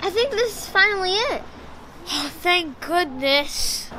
I think this is finally it. Oh, thank goodness.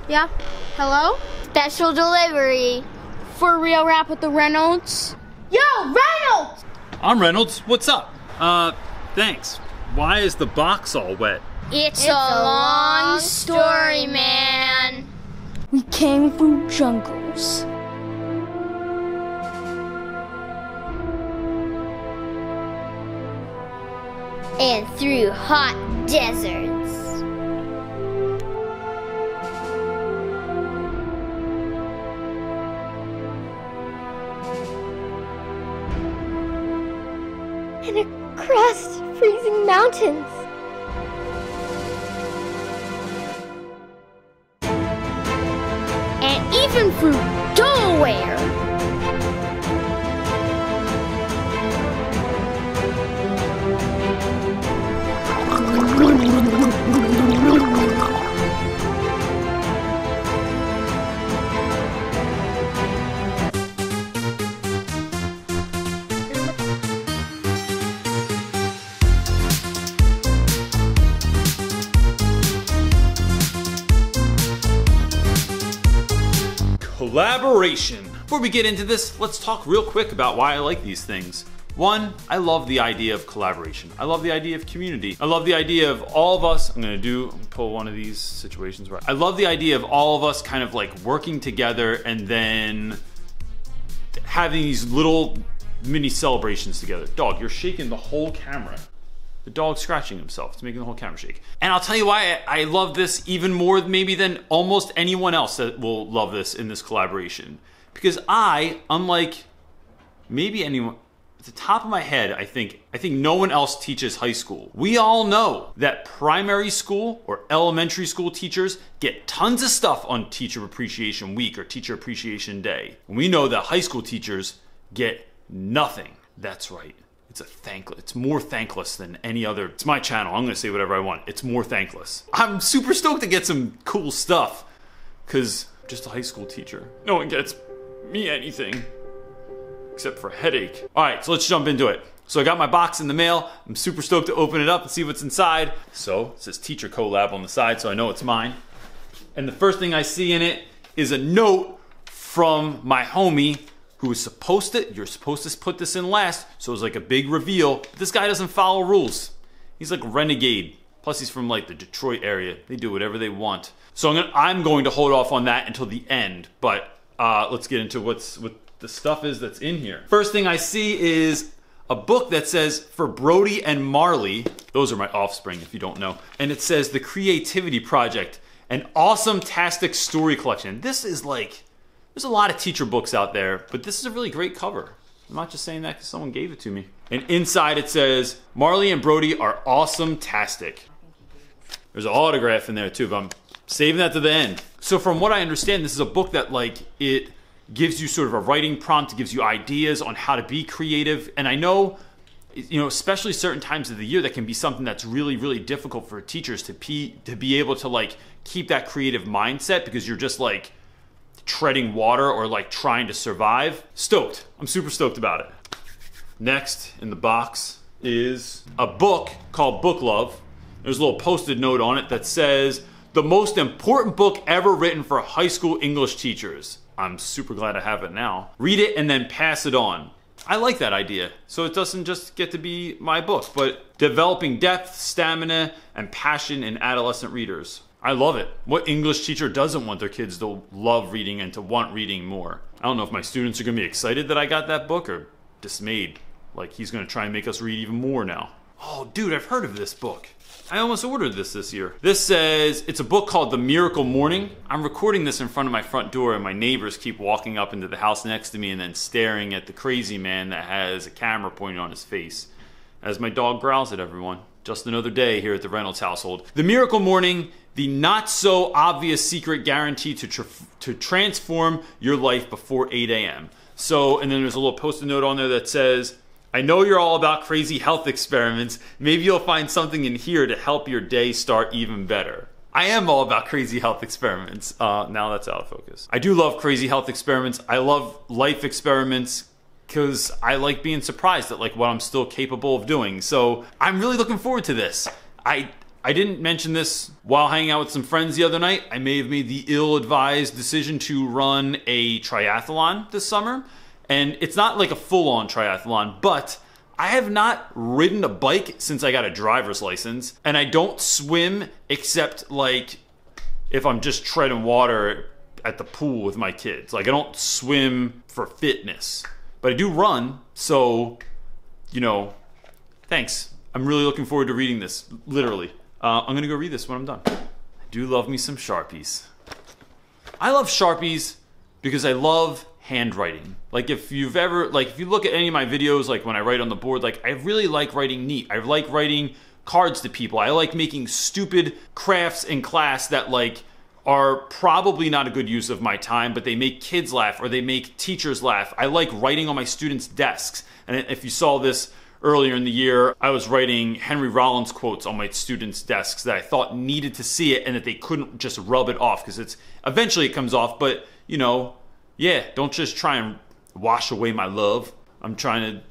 Yeah? Hello? Special delivery. For real, Rap with the Reynolds? Yo, Reynolds! I'm Reynolds. What's up? Thanks. Why is the box all wet? It's a long story, man. We came through jungles. And through hot deserts. And across freezing mountains. And even through Delaware. Collaboration. Before we get into this, let's talk real quick about why I like these things. One, I love the idea of collaboration. I love the idea of community. I love the idea of all of us, I'm gonna pull one of these situations where I love the idea of all of us kind of like working together and then having these little mini celebrations together. Dog, you're shaking the whole camera. The dog's scratching himself. It's making the whole camera shake. And I'll tell you why I love this even more maybe than almost anyone else that will love this in this collaboration. Because I, unlike maybe anyone, at the top of my head, I think no one else teaches high school. We all know that primary school or elementary school teachers get tons of stuff on Teacher Appreciation Week or Teacher Appreciation Day. And we know that high school teachers get nothing. That's right. It's more thankless than any other. It's my channel. I'm gonna say whatever I want. It's more thankless. I'm super stoked to get some cool stuff because I'm just a high school teacher. No one gets me anything except for a headache. All right, so let's jump into it. So I got my box in the mail. I'm super stoked to open it up and see what's inside. So it says teacher collab on the side, so I know it's mine. And the first thing I see in it is a note from my homie who was you're supposed to put this in last, so it was like a big reveal. But this guy doesn't follow rules. He's like a renegade. Plus he's from like the Detroit area. They do whatever they want. So I'm going to hold off on that until the end, but let's get into what the stuff is that's in here. First thing I see is a book that says for Brody and Marley. Those are my offspring if you don't know. And it says The Creativity Project, an awesome-tastic story collection. This is like, there's a lot of teacher books out there, but this is a really great cover. I'm not just saying that because someone gave it to me. And inside it says, Marley and Brody are awesome-tastic. There's an autograph in there too, but I'm saving that to the end. So from what I understand, this is a book that like, it gives you sort of a writing prompt, it gives you ideas on how to be creative. And I know, you know, especially certain times of the year, that can be something that's really, really difficult for teachers to be able to like keep that creative mindset because you're just like, treading water or like trying to survive. Stoked. I'm super stoked about it. Next in the box is a book called Book Love. There's a little post-it note on it that says, the most important book ever written for high school English teachers. I'm super glad I have it now. Read it and then pass it on. I like that idea. So it doesn't just get to be my book, but developing depth, stamina, and passion in adolescent readers. I love it. What English teacher doesn't want their kids to love reading and to want reading more? I don't know if my students are gonna be excited that I got that book or dismayed. Like he's gonna try and make us read even more now. Oh dude, I've heard of this book. I almost ordered this year. This says, it's a book called The Miracle Morning. I'm recording this in front of my front door and my neighbors keep walking up into the house next to me and then staring at the crazy man that has a camera pointed on his face as my dog growls at everyone. Just another day here at the Reynolds household. The Miracle Morning, the not so obvious secret guarantee to transform your life before 8 a.m. So, and then there's a little post-it note on there that says, I know you're all about crazy health experiments. Maybe you'll find something in here to help your day start even better. I am all about crazy health experiments. Now that's out of focus. I do love crazy health experiments. I love life experiments. because I like being surprised at like what I'm still capable of doing. So I'm really looking forward to this. I didn't mention this while hanging out with some friends the other night. I may have made the ill-advised decision to run a triathlon this summer. And it's not like a full-on triathlon, but I have not ridden a bike since I got a driver's license. And I don't swim except like if I'm just treading water at the pool with my kids. Like I don't swim for fitness, but I do run. So, you know, thanks. I'm really looking forward to reading this, literally. I'm gonna go read this when I'm done. I do love me some Sharpies. I love Sharpies because I love handwriting. Like if you look at any of my videos, like when I write on the board, like I really like writing neat. I like writing cards to people. I like making stupid crafts in class that like are probably not a good use of my time, but they make kids laugh or they make teachers laugh. I like writing on my students' desks. And if you saw this earlier in the year, I was writing Henry Rollins quotes on my students' desks that I thought needed to see it and that they couldn't just rub it off because eventually it comes off, but you know, yeah, don't just try and wash away my love. I'm trying to,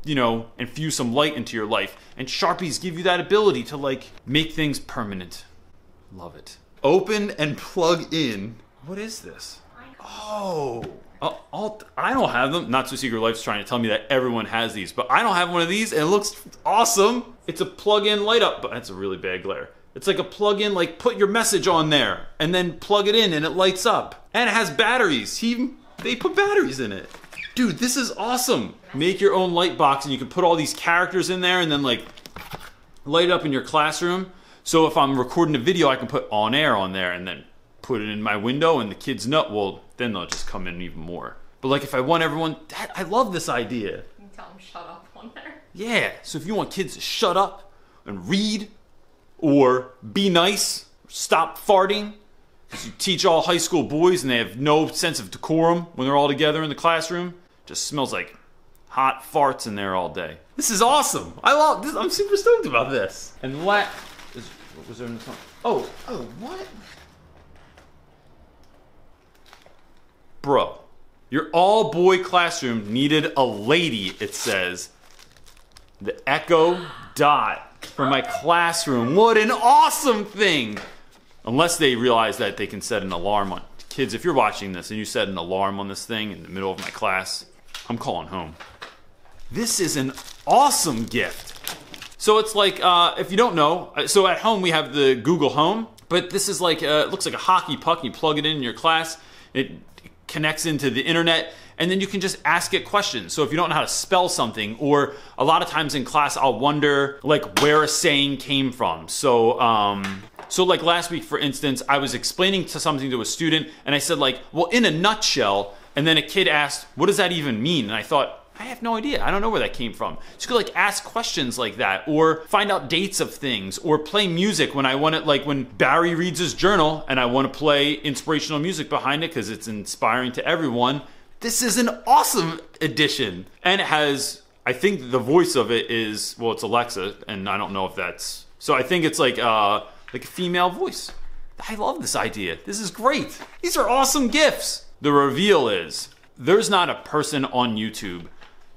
you know, infuse some light into your life. And Sharpies give you that ability to like make things permanent. Love it. Open and plug in. What is this? Oh. I don't have them. Not So Secret Life's trying to tell me that everyone has these, but I don't have one of these and it looks awesome. It's a plug-in light up, but that's a really bad glare. It's like a plug-in, like put your message on there and then plug it in and it lights up. And it has batteries. They put batteries in it. Dude, this is awesome. Make your own light box and you can put all these characters in there and then like light it up in your classroom. So if I'm recording a video, I can put on air on there and then put it in my window and the kids know, well, then they'll just come in even more. But like if I want everyone, I love this idea. You can tell them shut up on there. Yeah, so if you want kids to shut up and read or be nice, stop farting, because you teach all high school boys and they have no sense of decorum when they're all together in the classroom. Just smells like hot farts in there all day. This is awesome. I love this. I'm super stoked about this. And what was there in the song? Oh, what? Bro, your all-boy classroom needed a lady, it says. The Echo Dot for my classroom. What an awesome thing! Unless they realize that they can set an alarm on. Kids, if you're watching this and you set an alarm on this thing in the middle of my class, I'm calling home. This is an awesome gift. So it's like, if you don't know, so at home we have the Google Home, but this is like, it looks like a hockey puck. You plug it in your class. It connects into the internet, and then you can just ask it questions. So if you don't know how to spell something, or a lot of times in class I'll wonder like where a saying came from. So like last week, for instance, I was explaining something to a student and I said like, well, in a nutshell, and then a kid asked, what does that even mean? And I thought, I have no idea. I don't know where that came from. So you could like ask questions like that, or find out dates of things, or play music when I want it, like when Barry reads his journal and I want to play inspirational music behind it because it's inspiring to everyone. This is an awesome addition. And it has, I think the voice of it is, well, it's Alexa, and I don't know if that's, so I think it's like a female voice. I love this idea. This is great. These are awesome gifts. The reveal is, there's not a person on YouTube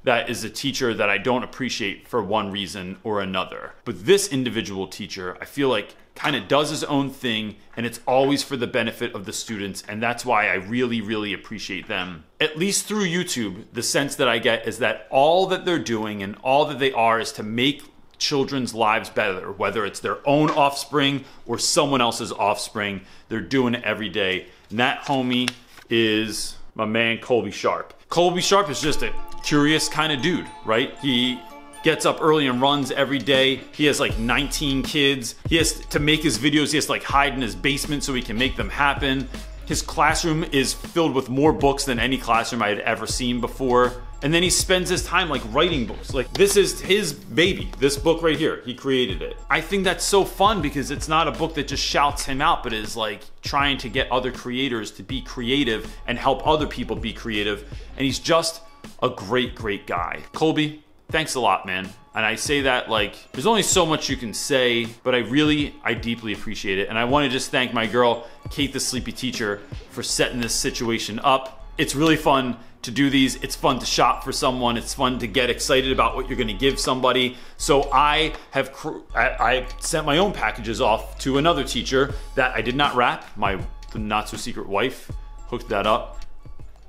that is a teacher that I don't appreciate for one reason or another. But this individual teacher, I feel like kind of does his own thing, and it's always for the benefit of the students, and that's why I really, really appreciate them. At least through YouTube, the sense that I get is that all that they're doing and all that they are is to make children's lives better, whether it's their own offspring or someone else's offspring. They're doing it every day. And that homie is my man, Colby Sharp. Colby Sharp is just a curious kind of dude, right? He gets up early and runs every day. He has like 19 kids. He has to make his videos, he has to like hide in his basement so he can make them happen. His classroom is filled with more books than any classroom I had ever seen before. And then he spends his time like writing books. Like this is his baby, this book right here. He created it. I think that's so fun because it's not a book that just shouts him out, but is like trying to get other creators to be creative and help other people be creative. And he's just a great, great guy. Colby, thanks a lot, man. And I say that like, there's only so much you can say, but I deeply appreciate it. And I want to just thank my girl, Kate the Sleepy Teacher, for setting this situation up. It's really fun to do these. It's fun to shop for someone. It's fun to get excited about what you're gonna give somebody. So I sent my own packages off to another teacher that I did not wrap. My not so secret wife hooked that up.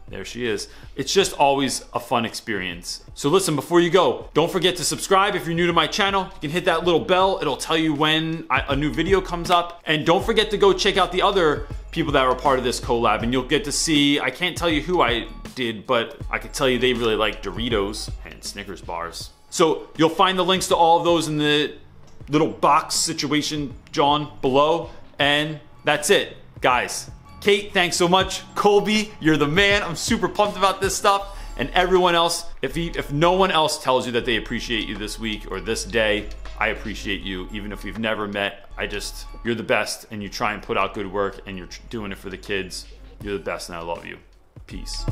There she is. It's just always a fun experience. So listen, before you go, don't forget to subscribe if you're new to my channel. You can hit that little bell. It'll tell you when a new video comes up. And don't forget to go check out the other people that were part of this collab, and you'll get to see, I can't tell you who I did, but I can tell you they really like Doritos and Snickers bars. So you'll find the links to all of those in the little box situation, John, below. And that's it, guys. Kate, thanks so much. Colby, you're the man. I'm super pumped about this stuff. And everyone else, if no one else tells you that they appreciate you this week or this day, I appreciate you. Even if we've never met, you're the best, and you try and put out good work, and you're doing it for the kids. You're the best, and I love you. Peace.